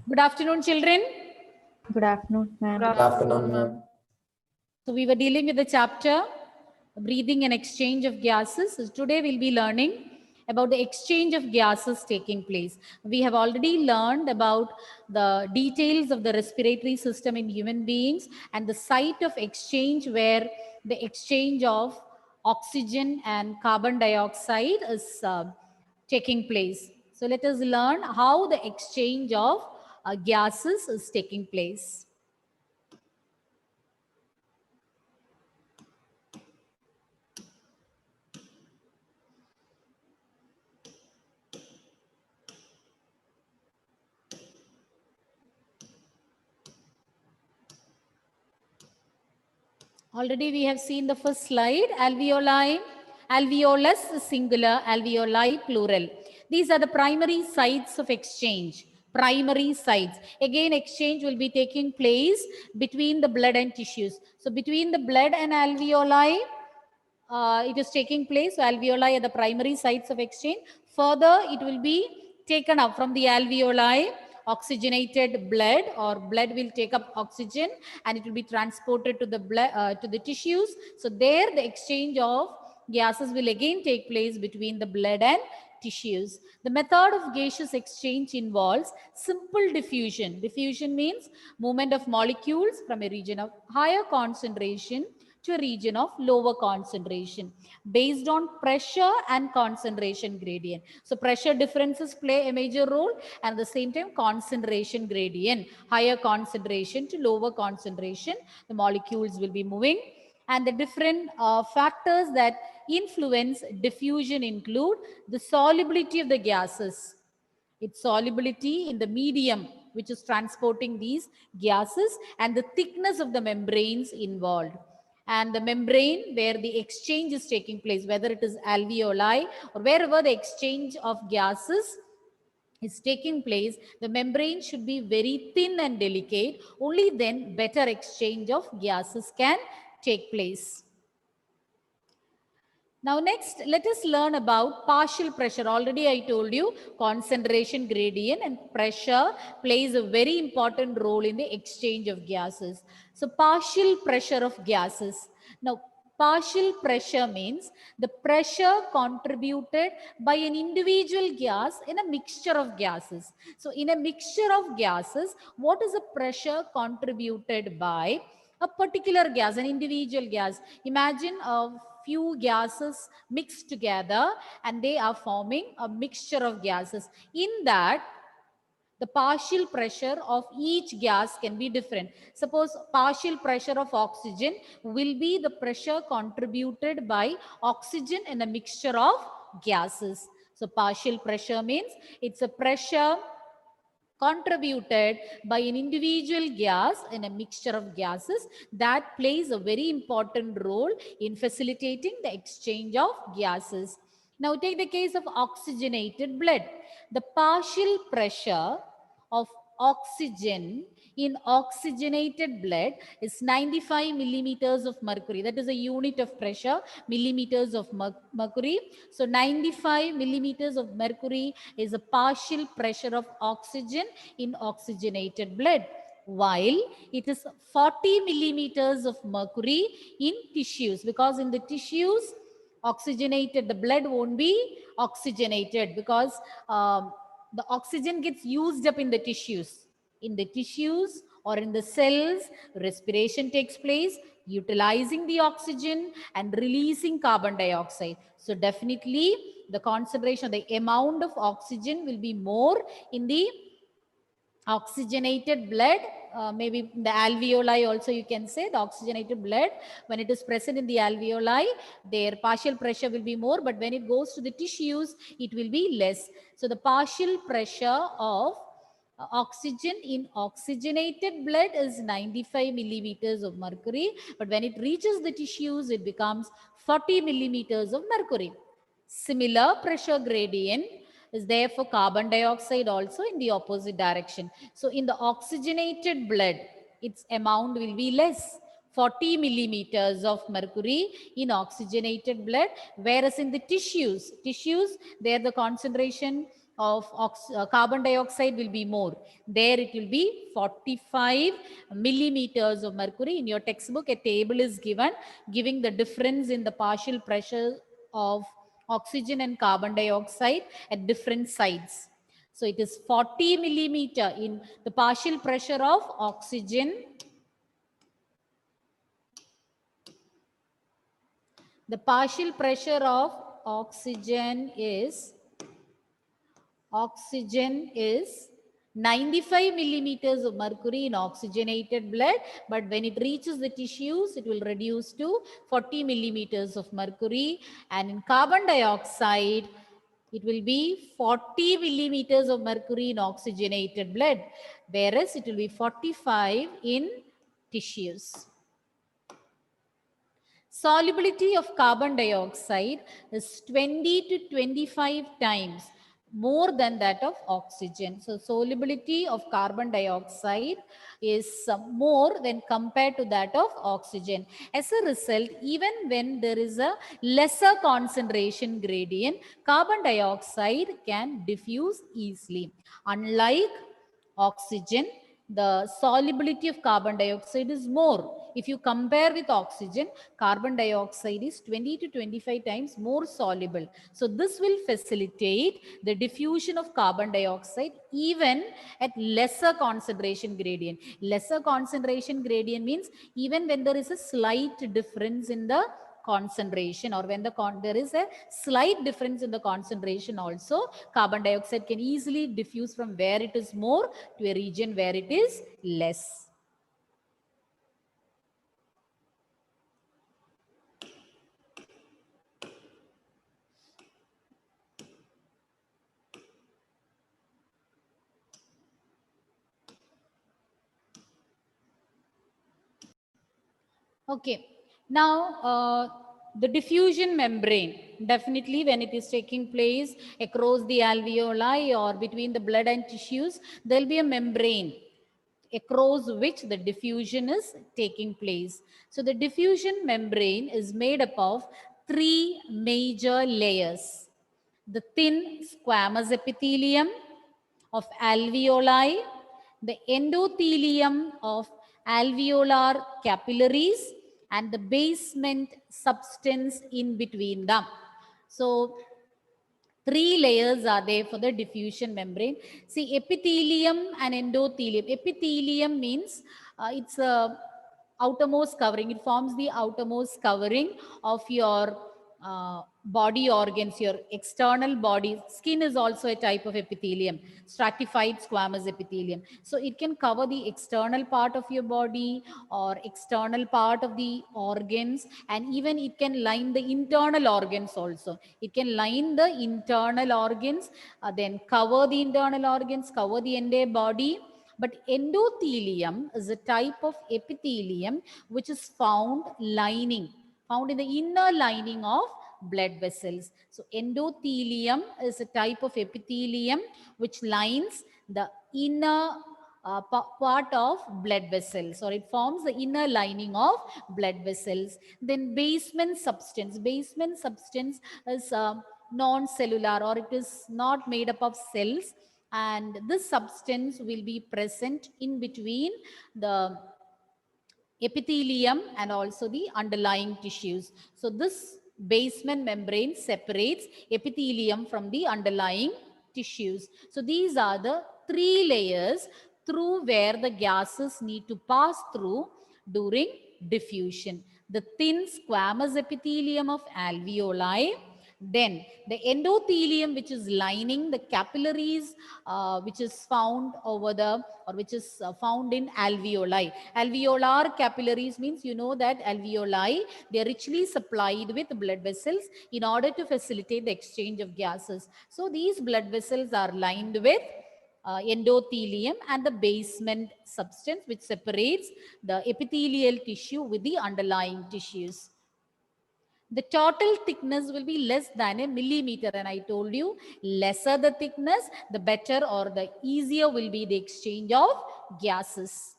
Good afternoon, children. Good afternoon, ma'am. Good afternoon, ma'am. So we were dealing with the chapter breathing and exchange of gases. So today we'll be learning about the exchange of gases taking place. We have already learned about the details of the respiratory system in human beings and the site of exchange where the exchange of oxygen and carbon dioxide is taking place. So let us learn how the exchange of gases is taking place. Already we have seen the first slide, alveoli, alveolus singular, alveoli plural. These are the primary sites of exchange. Primary sites. Again, exchange will be taking place between the blood and tissues. So between the blood and alveoli, it is taking place. So alveoli are the primary sites of exchange. Further, it will be taken up from the alveoli. Oxygenated blood or blood will take up oxygen and it will be transported to the blood to the tissues. So there the exchange of gases will again take place between the blood and tissues. The method of gaseous exchange involves simple diffusion. Diffusion means movement of molecules from a region of higher concentration to a region of lower concentration based on pressure and concentration gradient. So pressure differences play a major role, and at the same time concentration gradient, higher concentration to lower concentration, the molecules will be moving. And the different factors that influence diffusion include the solubility of the gases, its solubility in the medium which is transporting these gases, and the thickness of the membranes involved. And the membrane where the exchange is taking place, whether it is alveoli or wherever the exchange of gases is taking place, the membrane should be very thin and delicate. Only then better exchange of gases can take place. Now next, let us learn about partial pressure. Already I told you concentration gradient and pressure plays a very important role in the exchange of gases. So partial pressure of gases. Now partial pressure means the pressure contributed by an individual gas in a mixture of gases. So in a mixture of gases, what is the pressure contributed by a particular gas, an individual gas? Imagine a few gases mixed together and they are forming a mixture of gases. In that, the partial pressure of each gas can be different. Suppose partial pressure of oxygen will be the pressure contributed by oxygen in a mixture of gases. So partial pressure means it's a pressure contributed by an individual gas in a mixture of gases that plays a very important role in facilitating the exchange of gases. Now take the case of oxygenated blood. The partial pressure of oxygen in oxygenated blood is 95 millimeters of mercury. That is a unit of pressure, millimeters of mercury. So 95 millimeters of mercury is a partial pressure of oxygen in oxygenated blood, while it is 40 millimeters of mercury in tissues, because in the tissues oxygenated, the blood won't be oxygenated because the oxygen gets used up in the tissues. In the tissues or in the cells, respiration takes place, utilizing the oxygen and releasing carbon dioxide. So definitely the concentration, the amount of oxygen will be more in the oxygenated blood, maybe the alveoli also you can say, the oxygenated blood, when it is present in the alveoli, their partial pressure will be more, but when it goes to the tissues, it will be less. So the partial pressure of oxygen in oxygenated blood is 95 millimeters of mercury, but when it reaches the tissues, it becomes 40 millimeters of mercury. Similar pressure gradient is there for carbon dioxide also in the opposite direction. So in the oxygenated blood, its amount will be less, 40 millimeters of mercury in oxygenated blood, whereas in the tissues, there the concentration of carbon dioxide will be more. There it will be 45 millimeters of mercury. In your textbook, a table is given giving the difference in the partial pressure of oxygen and carbon dioxide at different sites. So it is 40 millimeter in the partial pressure of oxygen. The partial pressure of oxygen is 95 millimeters of mercury in oxygenated blood, but when it reaches the tissues, it will reduce to 40 millimeters of mercury. And in carbon dioxide, it will be 40 millimeters of mercury in oxygenated blood, whereas it will be 45 in tissues. Solubility of carbon dioxide is 20 to 25 times more than that of oxygen. So solubility of carbon dioxide is more than compared to that of oxygen. As a result, even when there is a lesser concentration gradient, carbon dioxide can diffuse easily. Unlike oxygen, the solubility of carbon dioxide is more. If you compare with oxygen, carbon dioxide is 20 to 25 times more soluble. So this will facilitate the diffusion of carbon dioxide even at lesser concentration gradient. Lesser concentration gradient means even when there is a slight difference in the concentration, or when there is a slight difference in the concentration also, carbon dioxide can easily diffuse from where it is more to a region where it is less. Okay, now the diffusion membrane, definitely when it is taking place across the alveoli or between the blood and tissues, there will be a membrane across which the diffusion is taking place. So the diffusion membrane is made up of three major layers: the thin squamous epithelium of alveoli, the endothelium of alveolar capillaries, and the basement substance in between them. So three layers are there for the diffusion membrane. See, epithelium and endothelium. Epithelium means it's a outermost covering. It forms the outermost covering of your body organs, your external body. Skin is also a type of epithelium, stratified squamous epithelium. So it can cover the external part of your body or external part of the organs, and even it can line the internal organs also. It can line the internal organs, then cover the internal organs, cover the entire body. But endothelium is a type of epithelium which is found in the inner lining of blood vessels. So endothelium is a type of epithelium which lines the inner part of blood vessels, or it forms the inner lining of blood vessels. Then basement substance. Basement substance is non-cellular, or it is not made up of cells, and this substance will be present in between the epithelium and also the underlying tissues. So this basement membrane separates epithelium from the underlying tissues. So these are the three layers through where the gases need to pass through during diffusion: the thin squamous epithelium of alveoli, then the endothelium, which is lining the capillaries, which is found over the, or which is found in alveoli. Alveolar capillaries means, you know that alveoli, they are richly supplied with blood vessels in order to facilitate the exchange of gases. So these blood vessels are lined with endothelium and the basement substance which separates the epithelial tissue with the underlying tissues. The total thickness will be less than a millimeter, and I told you, lesser the thickness, the better or the easier will be the exchange of gases.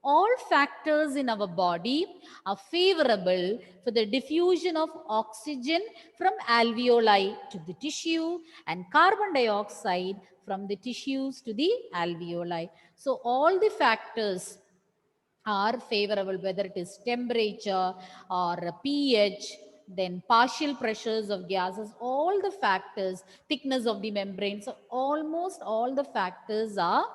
All factors in our body are favorable for the diffusion of oxygen from alveoli to the tissue and carbon dioxide from the tissues to the alveoli. So all the factors are favorable, whether it is temperature or pH, then partial pressures of gases, all the factors, thickness of the membrane. So almost all the factors are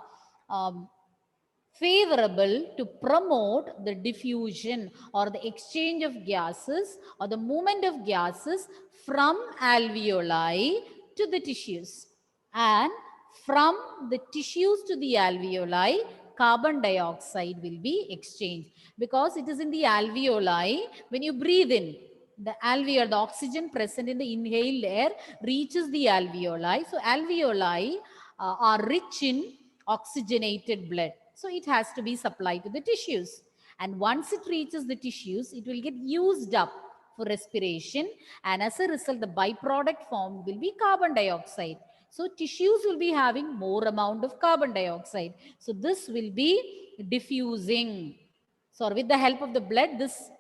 favorable to promote the diffusion or the exchange of gases or the movement of gases from alveoli to the tissues, and from the tissues to the alveoli carbon dioxide will be exchanged, because it is in the alveoli when you breathe in the alveoli, the oxygen present in the inhaled air reaches the alveoli. So alveoli are rich in oxygenated blood. So it has to be supplied to the tissues. And once it reaches the tissues, it will get used up for respiration. And as a result, the byproduct form will be carbon dioxide. So tissues will be having more amount of carbon dioxide. So this will be diffusing. So with the help of the blood, this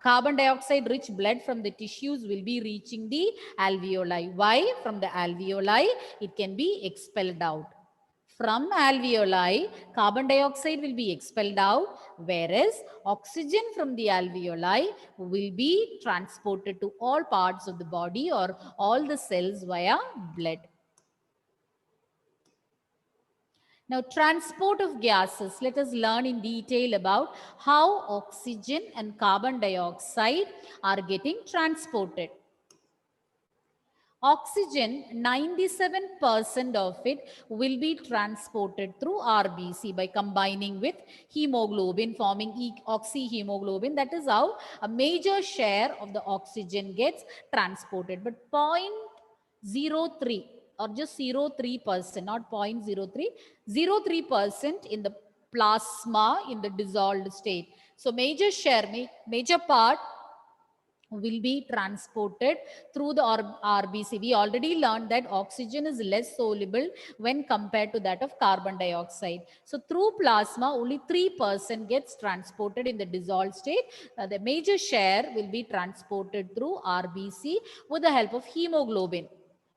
carbon dioxide rich blood from the tissues will be reaching the alveoli. Why? From the alveoli, it can be expelled out. From alveoli, carbon dioxide will be expelled out, whereas oxygen from the alveoli will be transported to all parts of the body or all the cells via blood. Now, transport of gases. Let us learn in detail about how oxygen and carbon dioxide are getting transported. Oxygen, 97% of it will be transported through RBC by combining with hemoglobin, forming oxyhemoglobin. That is how a major share of the oxygen gets transported. But 0.03 or just 0.3%, not 0.03, 0.3% in the plasma in the dissolved state. So major share, major part will be transported through the RBC. We already learned that oxygen is less soluble when compared to that of carbon dioxide. So through plasma, only 3% gets transported in the dissolved state. The major share will be transported through RBC with the help of hemoglobin.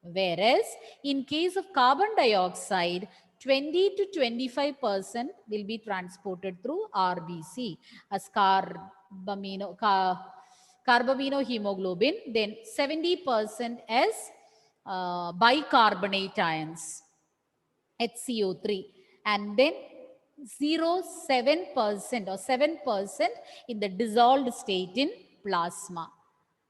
Whereas in case of carbon dioxide, 20 to 25% will be transported through RBC as carbaminohemoglobin, then 70% as bicarbonate ions, HCO3, and then 0.7% or 7% in the dissolved state in plasma.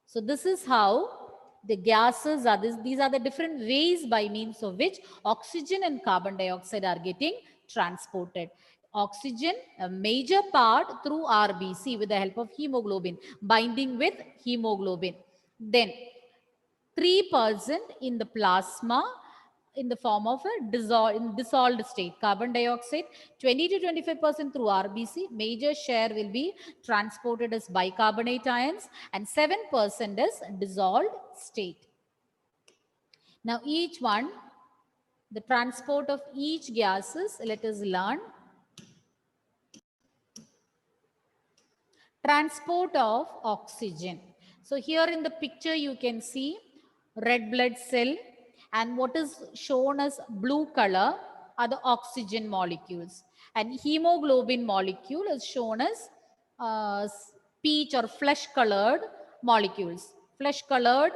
So this is how the gases are, these are the different ways by means of which oxygen and carbon dioxide are getting transported. Oxygen, a major part through RBC with the help of hemoglobin, binding with hemoglobin. Then 3% in the plasma in the form of a dissolved state. Carbon dioxide, 20 to 25% through RBC. Major share will be transported as bicarbonate ions and 7% as dissolved state. Now each one, the transport of each gases, let us learn. Transport of oxygen. So here in the picture you can see red blood cell, and what is shown as blue color are the oxygen molecules, and hemoglobin molecule is shown as peach or flesh colored molecules. Flesh colored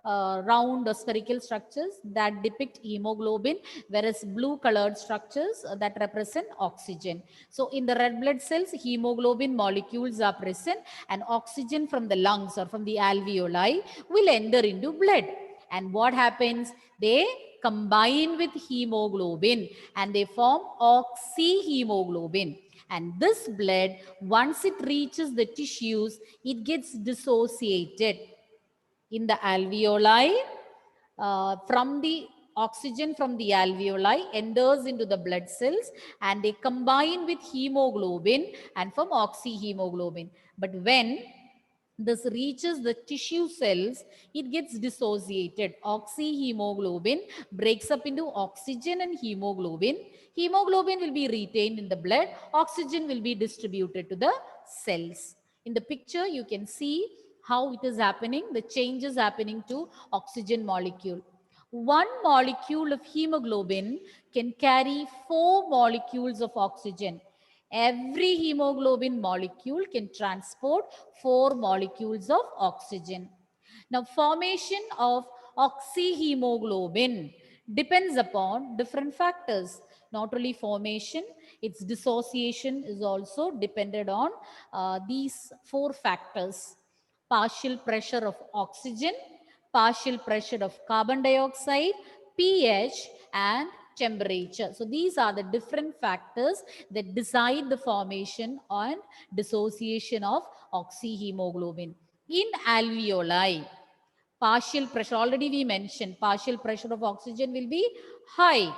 round or spherical structures that depict hemoglobin, whereas blue colored structures that represent oxygen. So in the red blood cells, hemoglobin molecules are present, and oxygen from the lungs or from the alveoli will enter into blood. And what happens? They combine with hemoglobin and they form oxyhemoglobin. And this blood, once it reaches the tissues, it gets dissociated in the alveoli. From the oxygen from the alveoli enters into the blood cells and they combine with hemoglobin and form oxyhemoglobin. But when this reaches the tissue cells, it gets dissociated. Oxyhemoglobin breaks up into oxygen and hemoglobin. Hemoglobin will be retained in the blood. Oxygen will be distributed to the cells. In the picture, you can see how it is happening, the changes happening to oxygen molecule. One molecule of hemoglobin can carry 4 molecules of oxygen. Every hemoglobin molecule can transport 4 molecules of oxygen. Now, formation of oxyhemoglobin depends upon different factors. Not only formation, its dissociation is also dependent on these 4 factors: partial pressure of oxygen, partial pressure of carbon dioxide, pH, and temperature. So these are the different factors that decide the formation and dissociation of oxyhemoglobin. In alveoli, partial pressure, already we mentioned, partial pressure of oxygen will be high.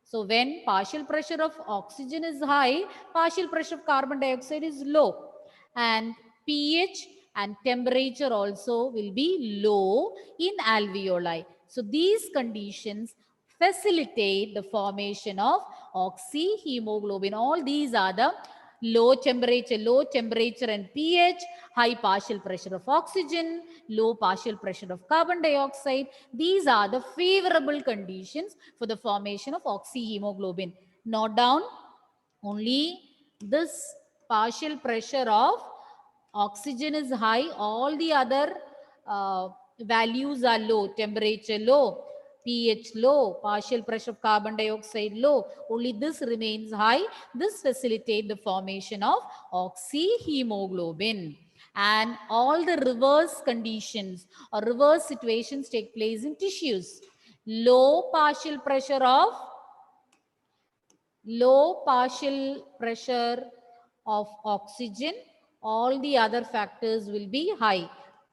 So when partial pressure of oxygen is high, partial pressure of carbon dioxide is low. And pH and temperature also will be low in alveoli. So these conditions facilitate the formation of oxyhemoglobin. All these are the low temperature and pH, high partial pressure of oxygen, low partial pressure of carbon dioxide. These are the favorable conditions for the formation of oxyhemoglobin. Note down, only this partial pressure of oxygen is high, all the other values are low: temperature low, pH low, partial pressure of carbon dioxide low. Only this remains high. This facilitates the formation of oxyhemoglobin. And all the reverse conditions or reverse situations take place in tissues. Low partial pressure of oxygen, all the other factors will be high.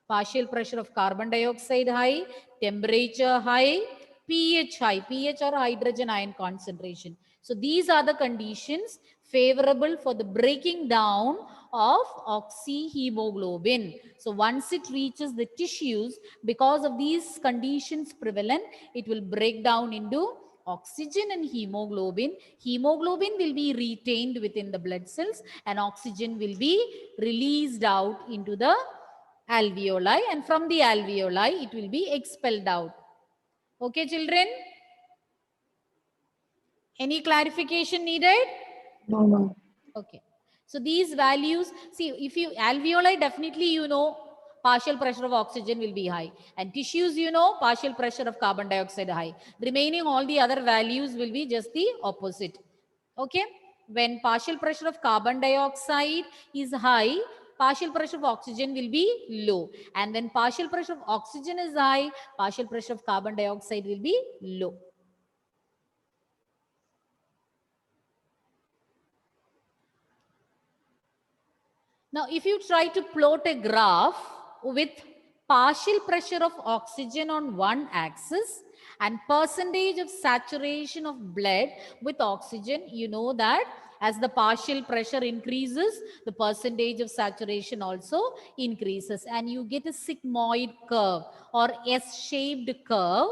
Partial pressure of carbon dioxide high, temperature high, pH high, pH or hydrogen ion concentration. So these are the conditions favorable for the breaking down of oxyhemoglobin. So once it reaches the tissues, because of these conditions prevalent, it will break down into oxygen and hemoglobin. Hemoglobin will be retained within the blood cells and oxygen will be released out into the alveoli, and from the alveoli it will be expelled out. Okay, children? Any clarification needed? No. Okay. So these values, see, if you alveoli, definitely you know partial pressure of oxygen will be high, and tissues, you know, partial pressure of carbon dioxide high. Remaining all the other values will be just the opposite. Okay. When partial pressure of carbon dioxide is high, partial pressure of oxygen will be low. And when partial pressure of oxygen is high, partial pressure of carbon dioxide will be low. Now, if you try to plot a graph with partial pressure of oxygen on one axis and percentage of saturation of blood with oxygen, you know that as the partial pressure increases, the percentage of saturation also increases, and you get a sigmoid curve or S-shaped curve.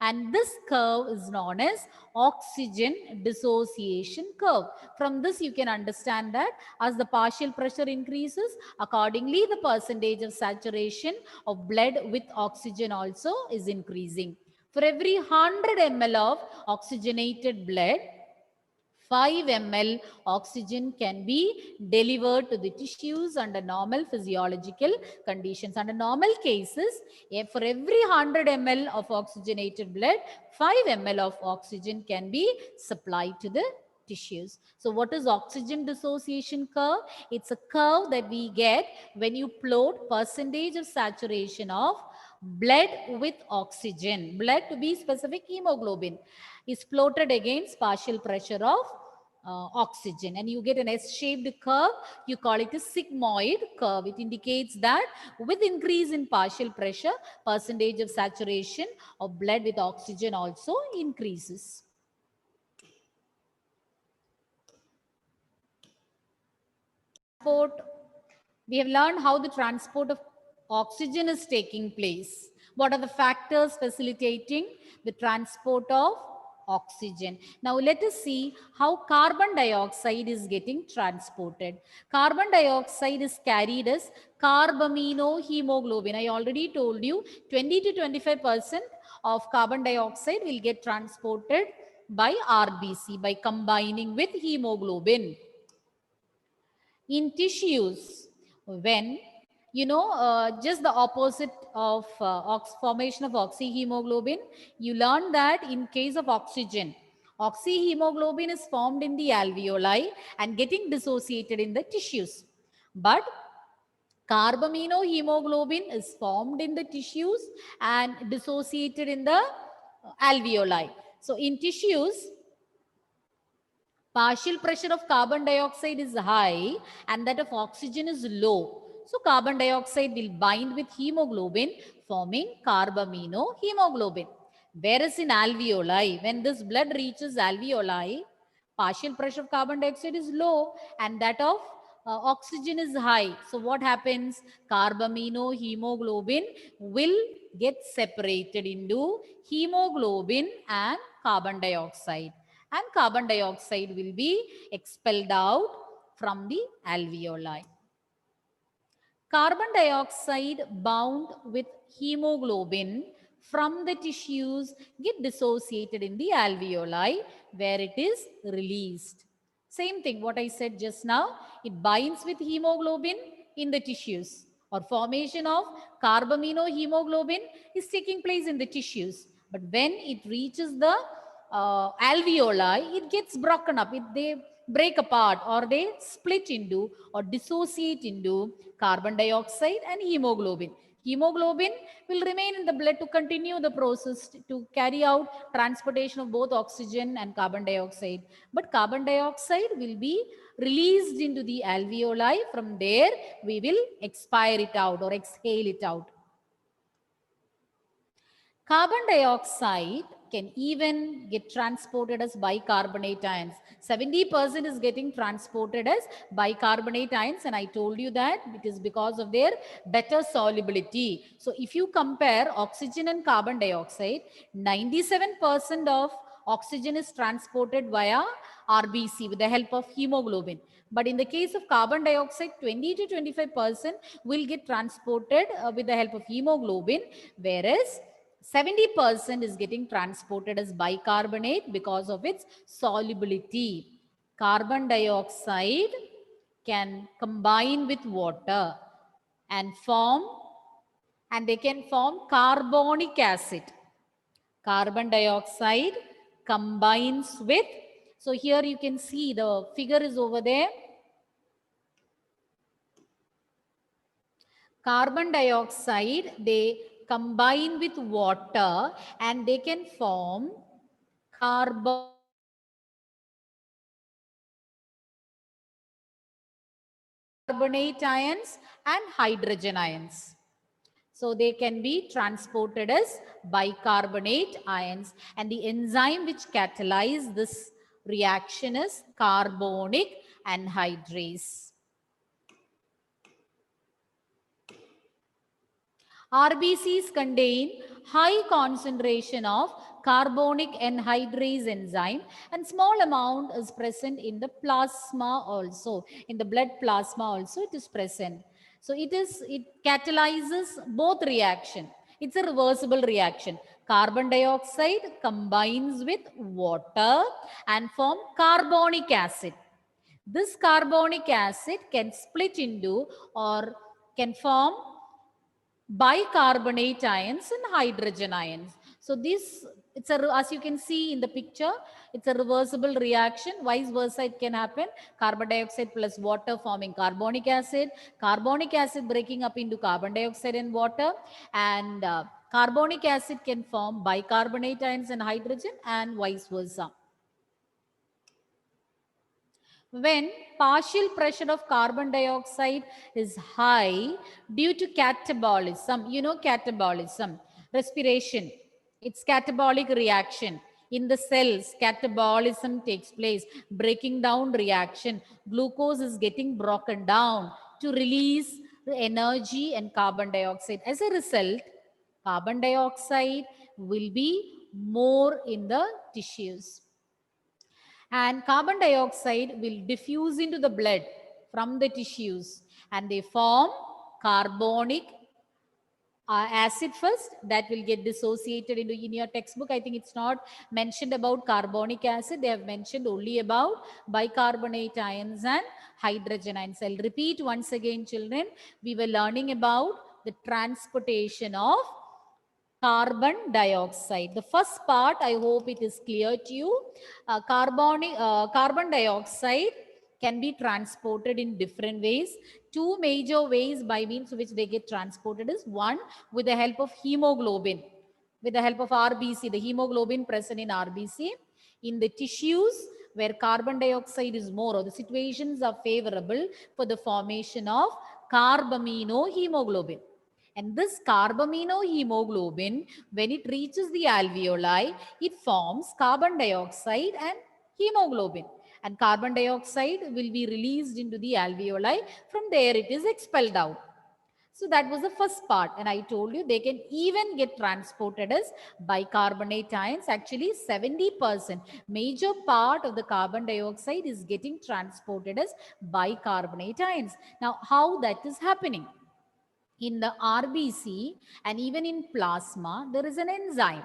And this curve is known as oxygen dissociation curve. From this, you can understand that as the partial pressure increases, accordingly, the percentage of saturation of blood with oxygen also is increasing. For every 100 ml of oxygenated blood, 5 ml oxygen can be delivered to the tissues under normal physiological conditions. Under normal cases, for every 100 ml of oxygenated blood, 5 ml of oxygen can be supplied to the tissues. So what is oxygen dissociation curve? It's a curve that we get when you plot percentage of saturation of blood with oxygen. Blood, to be specific, hemoglobin, is plotted against partial pressure of oxygen, and you get an S-shaped curve. You call it a sigmoid curve. It indicates that with increase in partial pressure, percentage of saturation of blood with oxygen also increases. We have learned how the transport of oxygen is taking place. What are the factors facilitating the transport of oxygen? Now let us see how carbon dioxide is getting transported. Carbon dioxide is carried as carbaminohemoglobin. I already told you 20 to 25% of carbon dioxide will get transported by RBC by combining with hemoglobin. In tissues, when just the opposite of formation of oxyhemoglobin, you learn that in case of oxygen, oxyhemoglobin is formed in the alveoli and getting dissociated in the tissues. But carbaminohemoglobin is formed in the tissues and dissociated in the alveoli. So in tissues, partial pressure of carbon dioxide is high and that of oxygen is low. So carbon dioxide will bind with hemoglobin, forming carbaminohemoglobin. Whereas in alveoli, when this blood reaches alveoli, partial pressure of carbon dioxide is low and that of oxygen is high. So what happens? Carbaminohemoglobin will get separated into hemoglobin and carbon dioxide, and carbon dioxide will be expelled out from the alveoli. Carbon dioxide bound with hemoglobin from the tissues get dissociated in the alveoli where it is released. Same thing what I said just now, it binds with hemoglobin in the tissues, or formation of carbaminohemoglobin is taking place in the tissues. But when it reaches the alveoli, it gets broken up. They break apart or they split into or dissociate into carbon dioxide and hemoglobin. Hemoglobin will remain in the blood to continue the process to carry out transportation of both oxygen and carbon dioxide. But carbon dioxide will be released into the alveoli. From there, we will expire it out or exhale it out. Carbon dioxide can even get transported as bicarbonate ions. 70% is getting transported as bicarbonate ions, and I told you that it is because of their better solubility. So if you compare oxygen and carbon dioxide, 97% of oxygen is transported via RBC with the help of hemoglobin. But in the case of carbon dioxide, 20 to 25% will get transported with the help of hemoglobin, whereas 70% is getting transported as bicarbonate because of its solubility. Carbon dioxide can combine with water and they can form carbonic acid. Carbon dioxide combines with, so here you can see the figure is over there. Carbon dioxide, they combine with water and they can form carbonate ions and hydrogen ions. So they can be transported as bicarbonate ions, and the enzyme which catalyzes this reaction is carbonic anhydrase. RBCs contain high concentration of carbonic anhydrase enzyme, and small amount is present in the plasma also. In the blood plasma also it is present. So it catalyzes both reaction. It's a reversible reaction. Carbon dioxide combines with water and form carbonic acid. This carbonic acid can split into or can form bicarbonate ions and hydrogen ions. So this, as you can see in the picture, it's a reversible reaction. Vice versa it can happen. Carbon dioxide plus water forming carbonic acid breaking up into carbon dioxide and water, and carbonic acid can form bicarbonate ions and hydrogen, and vice versa. When partial pressure of carbon dioxide is high due to catabolism, catabolism, respiration, it's catabolic reaction. In the cells, catabolism takes place, breaking down reaction. Glucose is getting broken down to release energy and carbon dioxide. As a result, carbon dioxide will be more in the tissues. And carbon dioxide will diffuse into the blood from the tissues and they form carbonic acid first that will get dissociated into in your textbook. I think it's not mentioned about carbonic acid. They have mentioned only about bicarbonate ions and hydrogen ions. I'll repeat once again, children. We were learning about the transportation of carbon dioxide. The first part, I hope it is clear to you. Carbon dioxide can be transported in different ways. Two major ways by means of which they get transported is one, with the help of hemoglobin, with the help of RBC, the hemoglobin present in RBC. In the tissues where carbon dioxide is more, or the situations are favorable for the formation of carbaminohemoglobin. And this carbaminohemoglobin, when it reaches the alveoli, it forms carbon dioxide and hemoglobin. And carbon dioxide will be released into the alveoli. From there, it is expelled out. So that was the first part. And I told you they can even get transported as bicarbonate ions. Actually, 70% major part of the carbon dioxide is getting transported as bicarbonate ions. Now, how that is happening? In the RBC and even in plasma, there is an enzyme.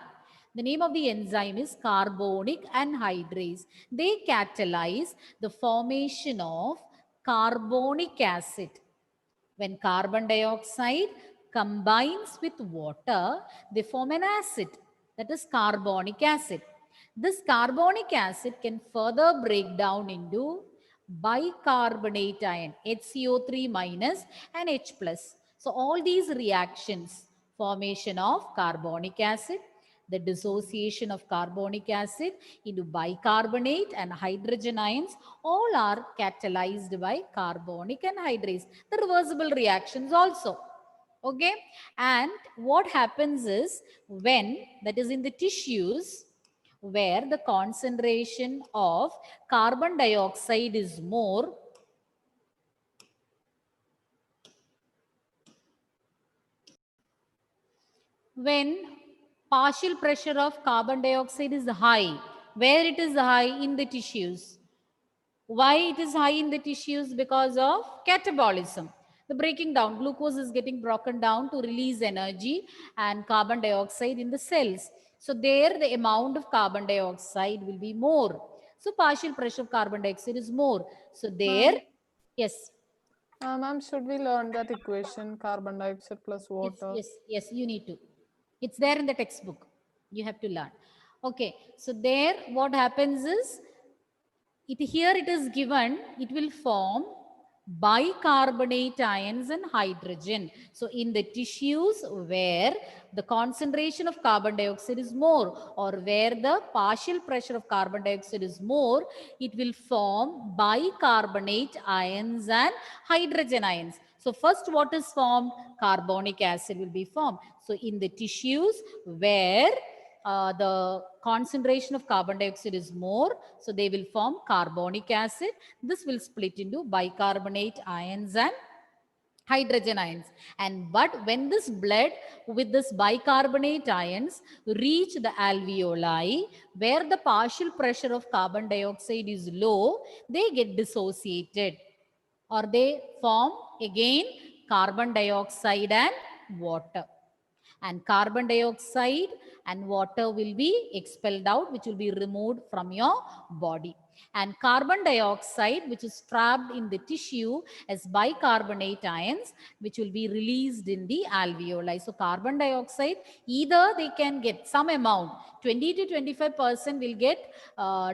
The name of the enzyme is carbonic anhydrase. They catalyze the formation of carbonic acid. When carbon dioxide combines with water, they form an acid, that is carbonic acid. This carbonic acid can further break down into bicarbonate ion, HCO3 minus and H plus. So all these reactions, formation of carbonic acid, the dissociation of carbonic acid into bicarbonate and hydrogen ions, all are catalyzed by carbonic anhydrase. The reversible reactions also. Okay. And what happens is when that is in the tissues where the concentration of carbon dioxide is more, when partial pressure of carbon dioxide is high, where it is high in the tissues. Why it is high in the tissues? Because of catabolism. The breaking down, glucose is getting broken down to release energy and carbon dioxide in the cells. So there the amount of carbon dioxide will be more. So partial pressure of carbon dioxide is more. So there, yes. Ma'am, should we learn that equation, carbon dioxide plus water? Yes, you need to. It's there in the textbook. You have to learn. Okay, so there what happens is, here it is given, it will form bicarbonate ions and hydrogen. So in the tissues where the concentration of carbon dioxide is more, or where the partial pressure of carbon dioxide is more, it will form bicarbonate ions and hydrogen ions. So first what is formed? Carbonic acid will be formed. So in the tissues where the concentration of carbon dioxide is more, so they will form carbonic acid. This will split into bicarbonate ions and hydrogen ions. And but when this blood with this bicarbonate ions reach the alveoli, where the partial pressure of carbon dioxide is low, they get dissociated, or they form again carbon dioxide and water. And carbon dioxide and water will be expelled out, which will be removed from your body. And carbon dioxide, which is trapped in the tissue as bicarbonate ions, which will be released in the alveoli. So carbon dioxide, either they can get some amount, 20 to 25% will get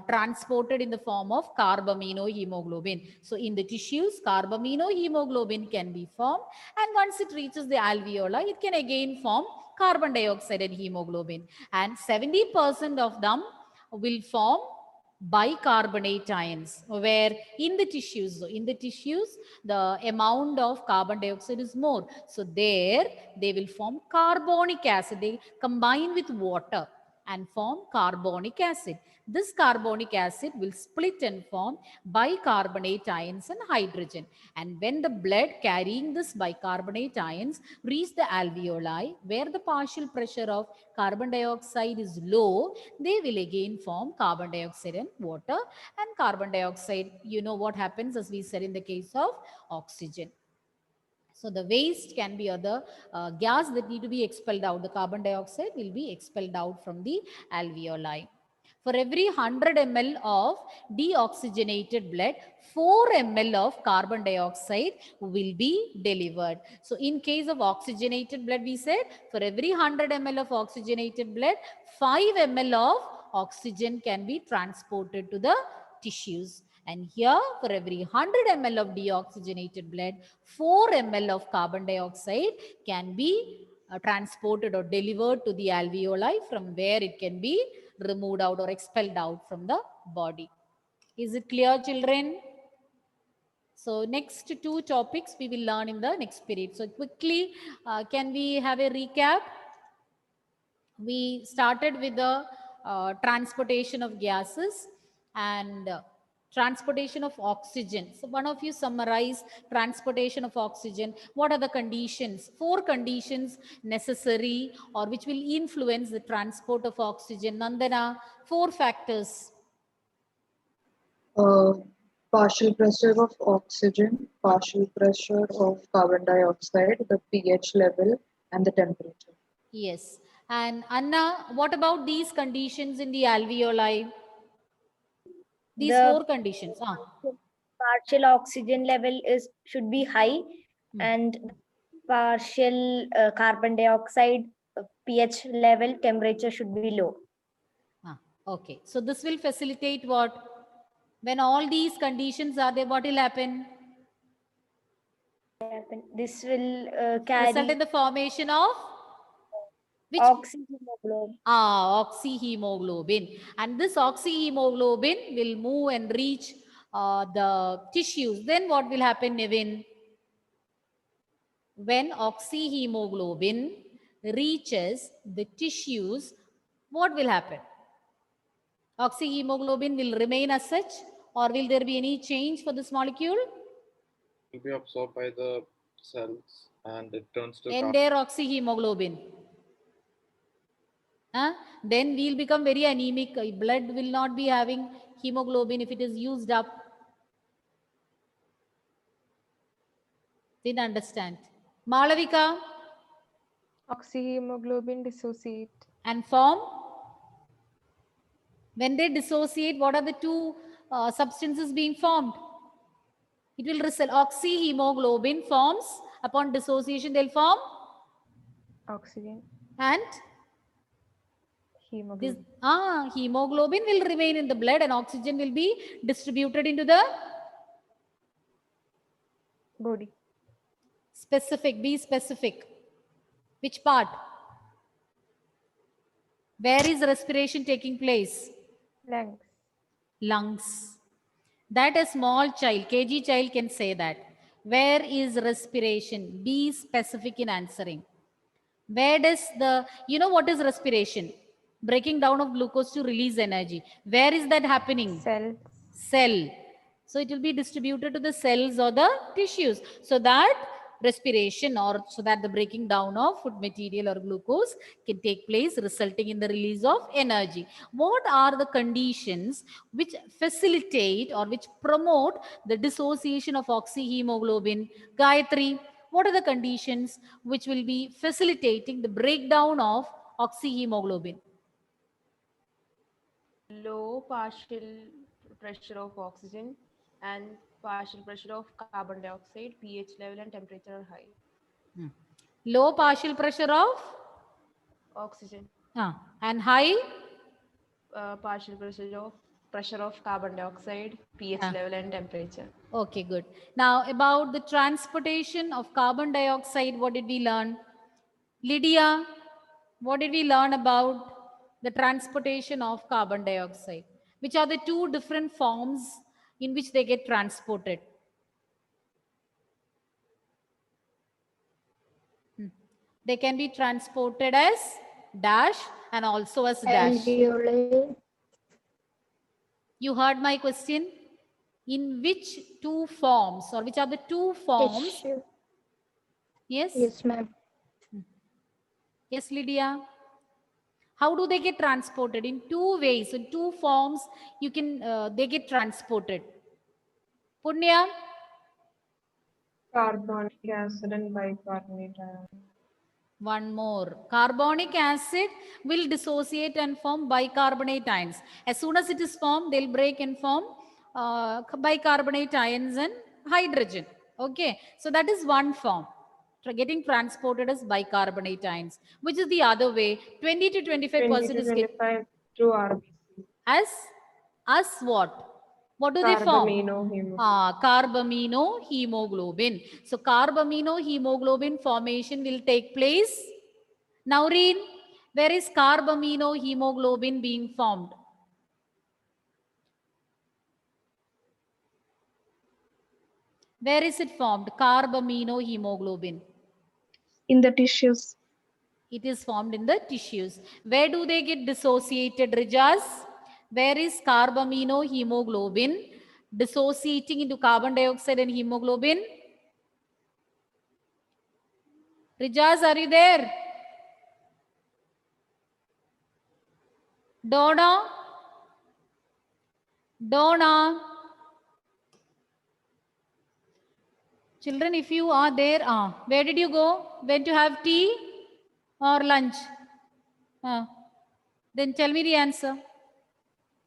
transported in the form of carbaminohemoglobin. So in the tissues, carbaminohemoglobin can be formed, and once it reaches the alveoli, it can again form carbon dioxide and hemoglobin. And 70% of them will form bicarbonate ions, where in the tissues the amount of carbon dioxide is more, so there they will form carbonic acid. They combine with water and form carbonic acid. This carbonic acid will split and form bicarbonate ions and hydrogen. And when the blood carrying this bicarbonate ions reach the alveoli, where the partial pressure of carbon dioxide is low, they will again form carbon dioxide and water. And carbon dioxide, you know what happens, as we said in the case of oxygen. So the waste can be other gas that need to be expelled out. The carbon dioxide will be expelled out from the alveoli. For every 100 ml of deoxygenated blood, 4 ml of carbon dioxide will be delivered. So in case of oxygenated blood, we said for every 100 ml of oxygenated blood, 5 ml of oxygen can be transported to the tissues. And here, for every 100 ml of deoxygenated blood, 4 ml of carbon dioxide can be transported or delivered to the alveoli, from where it can be removed out or expelled out from the body. Is it clear, children? So next two topics we will learn in the next period. So quickly, can we have a recap? We started with the transportation of gases and transportation of oxygen. So one of you summarize transportation of oxygen. What are the conditions? 4 conditions necessary or which will influence the transport of oxygen. Nandana, 4 factors. Partial pressure of oxygen, partial pressure of carbon dioxide, the pH level, and the temperature. Yes. And Anna, what about these conditions in the alveoli? These The 4 conditions. partial oxygen level should be high, and partial carbon dioxide pH level temperature should be low. Okay. So this will facilitate what? When all these conditions are there, what will happen? This will Result carry in the formation of which? oxyhemoglobin. Oxyhemoglobin. And this oxyhemoglobin will move and reach the tissues. Then what will happen, Nevin? When oxyhemoglobin reaches the tissues, what will happen? Oxyhemoglobin will remain as such, or will there be any change for this molecule? Will be absorbed by the cells and it turns to Entire oxyhemoglobin. Then we'll become very anemic. Blood will not be having hemoglobin if it is used up. Didn't understand. Malavika? Oxyhemoglobin dissociate. And form? When they dissociate, what are the two substances being formed? It will result. Oxyhemoglobin forms. Upon dissociation, they'll form Oxygen. and Hemoglobin. this hemoglobin will remain in the blood and oxygen will be distributed into the Body. specific. Be specific. Which part? Where is respiration taking place? Lungs. Lungs. That a small child, KG child can say that. Where is respiration? Be specific in answering. Where does you know what is respiration? Breaking down of glucose to release energy. Where is that happening? Cells. Cell. So it will be distributed to the cells or the tissues. So that respiration, or so that the breaking down of food material or glucose can take place, resulting in the release of energy. What are the conditions which facilitate or which promote the dissociation of oxyhemoglobin? Gayatri, what are the conditions which will be facilitating the breakdown of oxyhemoglobin? Low partial pressure of oxygen and partial pressure of carbon dioxide, pH level and temperature are high. Low partial pressure of Oxygen, and high partial pressure of carbon dioxide, pH level and temperature. Okay, good. Now about the transportation of carbon dioxide, what did we learn? Lydia, what did we learn about the transportation of carbon dioxide? Which are the two different forms in which they get transported? They can be transported as dash and also as dash. Alveoli. You heard my question? In which two forms or which are the two forms? Tissue. Yes? Yes, ma'am. Yes, Lydia. How do they get transported? In two ways, in two forms, you can they get transported. Punya, Carbonic acid and bicarbonate ion. one more. Carbonic acid will dissociate and form bicarbonate ions. As soon as it is formed, they'll break and form bicarbonate ions and hydrogen. Okay, so that is one form. Getting transported as bicarbonate ions. Which is the other way? 20 to 25% 20 to is get 25 through RBC. as what? What do they form? Carbamino Carbamino hemoglobin. So carbamino hemoglobin formation will take place. Now read, where is carbamino hemoglobin being formed? Where is it formed? Carbamino hemoglobin. in the tissues. It is formed in the tissues. Where do they get dissociated, Rijas? Where is carbamino hemoglobin dissociating into carbon dioxide and hemoglobin? Rijas, are you there? Donna? Donna? Children, if you are there, where did you go? Went to have tea or lunch? Then tell me the answer.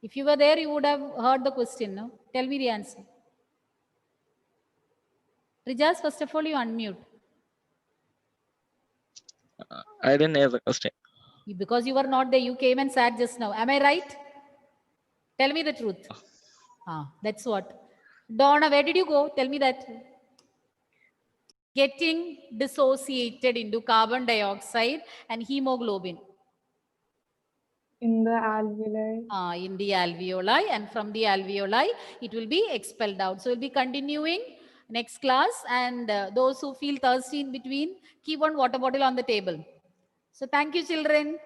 If you were there, you would have heard the question. No? Tell me the answer. Rijas, first of all, you unmute. I didn't hear the question. Because you were not there, you came and sat just now. Am I right? Tell me the truth. That's what. Donna, where did you go? Tell me that. Getting dissociated into carbon dioxide and hemoglobin. In the alveoli. In the alveoli, and from the alveoli, it will be expelled out. So we'll be continuing next class, and those who feel thirsty in between, keep one water bottle on the table. So thank you, children.